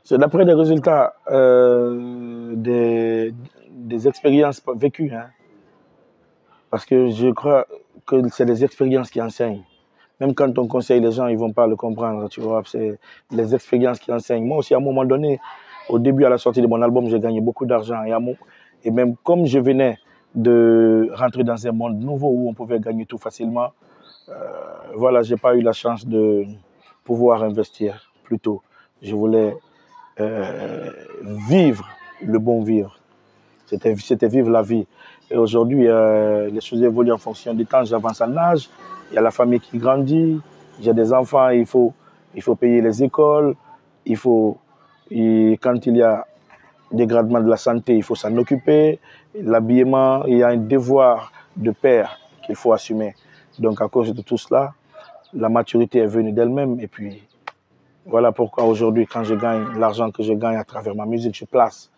C'est d'après les résultats des expériences vécues. Hein. Parce que je crois que c'est les expériences qui enseignent. Même quand on conseille les gens, ils ne vont pas le comprendre, tu vois. C'est les expériences qui enseignent. Moi aussi, à un moment donné, au début, à la sortie de mon album, j'ai gagné beaucoup d'argent. Et même comme je venais de rentrer dans un monde nouveau où on pouvait gagner tout facilement, voilà, je n'ai pas eu la chance de pouvoir investir plus tôt. Je voulais vivre le bon vivre. C'était vivre la vie. Et aujourd'hui, les choses évoluent en fonction du temps. J'avance en âge, il y a la famille qui grandit, j'ai des enfants, il faut payer les écoles, quand il y a dégradement de la santé, il faut s'en occuper. L'habillement, il y a un devoir de père qu'il faut assumer. Donc à cause de tout cela, la maturité est venue d'elle-même. Et puis voilà pourquoi aujourd'hui, quand je gagne l'argent que je gagne à travers ma musique, je place.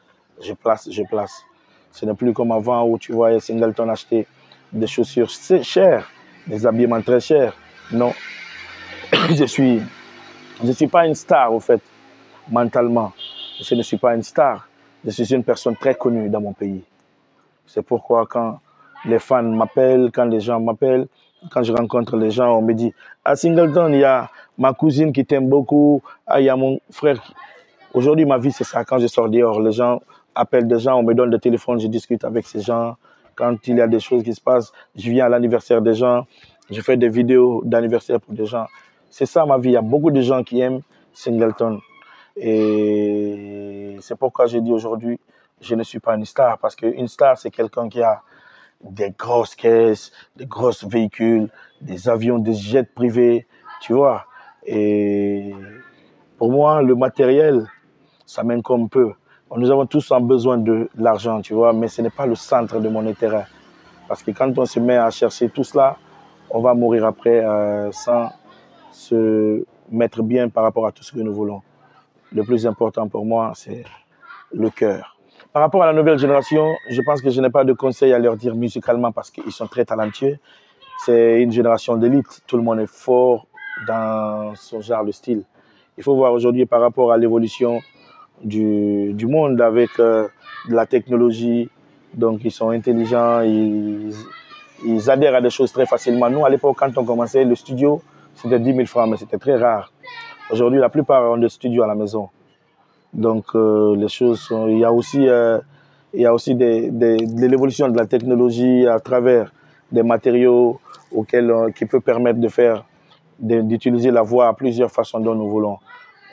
Ce n'est plus comme avant où tu voyais Singleton acheter des chaussures chères, des habillements très chers. Non, je suis pas une star au fait, mentalement. Je ne suis pas une star. Je suis une personne très connue dans mon pays. C'est pourquoi quand les fans m'appellent, quand les gens m'appellent, quand je rencontre les gens, on me dit « À Singleton, il y a ma cousine qui t'aime beaucoup, il y a mon frère. » Aujourd'hui, ma vie, c'est ça. Quand je sors dehors, les gens appellent des gens, on me donne des téléphones, je discute avec ces gens. Quand il y a des choses qui se passent, je viens à l'anniversaire des gens, je fais des vidéos d'anniversaire pour des gens. C'est ça ma vie. Il y a beaucoup de gens qui aiment Singleton. Et c'est pourquoi j'ai dit aujourd'hui, je ne suis pas une star. Parce qu'une star, c'est quelqu'un qui a des grosses caisses, des gros véhicules, des avions, des jets privés, tu vois. Et pour moi, le matériel, ça m'incombe peu. Nous avons tous besoin de l'argent, tu vois, mais ce n'est pas le centre de mon intérêt. Parce que quand on se met à chercher tout cela, on va mourir après sans se mettre bien par rapport à tout ce que nous voulons. Le plus important pour moi, c'est le cœur. Par rapport à la nouvelle génération, je pense que je n'ai pas de conseils à leur dire musicalement parce qu'ils sont très talentueux. C'est une génération d'élite. Tout le monde est fort dans son genre de style. Il faut voir aujourd'hui par rapport à l'évolution du monde avec de la technologie. Donc, ils sont intelligents, ils adhèrent à des choses très facilement. Nous, à l'époque, quand on commençait le studio, c'était 10 000 francs, mais c'était très rare. Aujourd'hui, la plupart ont des studios à la maison. Donc, les choses sont... Il y a aussi de l'évolution de la technologie à travers des matériaux qui peut permettre d'utiliser la voix à plusieurs façons dont nous voulons.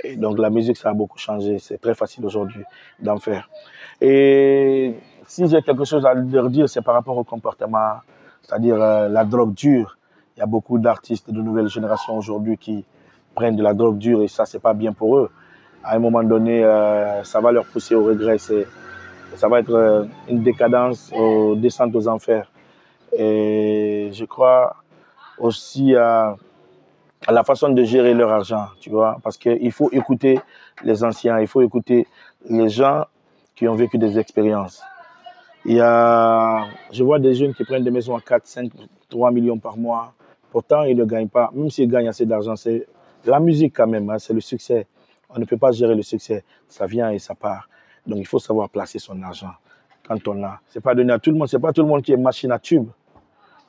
Et donc la musique, ça a beaucoup changé. C'est très facile aujourd'hui d'en faire. Et si j'ai quelque chose à leur dire, c'est par rapport au comportement, c'est-à-dire la drogue dure. Il y a beaucoup d'artistes de nouvelle génération aujourd'hui qui prennent de la drogue dure et ça, c'est pas bien pour eux. À un moment donné, ça va leur pousser au regret. Ça va être une décadence, descente aux enfers. Et je crois aussi à la façon de gérer leur argent, tu vois, parce qu'il faut écouter les anciens, il faut écouter les gens qui ont vécu des expériences. Je vois des jeunes qui prennent des maisons à 4, 5, 3 millions par mois. Pourtant, ils ne gagnent pas. Même s'ils gagnent assez d'argent, c'est la musique quand même, hein, c'est le succès. On ne peut pas gérer le succès. Ça vient et ça part. Donc, il faut savoir placer son argent quand on a. C'est pas donné à tout le monde. C'est pas tout le monde qui est machine à tube.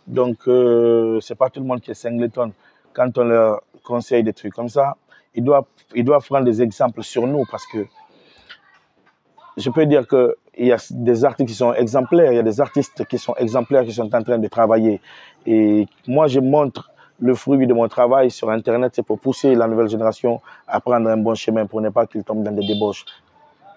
Donc, c'est pas tout le monde qui est Singleton. Quand on leur conseille des trucs comme ça, ils doivent prendre des exemples sur nous parce que je peux dire qu'il y a des artistes qui sont exemplaires, il y a des artistes qui sont exemplaires, qui sont en train de travailler. Et moi, je montre le fruit de mon travail sur Internet, c'est pour pousser la nouvelle génération à prendre un bon chemin pour ne pas qu'ils tombent dans des débauches.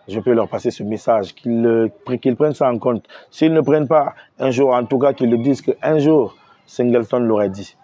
Je peux leur passer ce message, qu'ils prennent ça en compte. S'ils ne prennent pas un jour, en tout cas qu'ils le disent qu'un jour, Singleton l'aurait dit.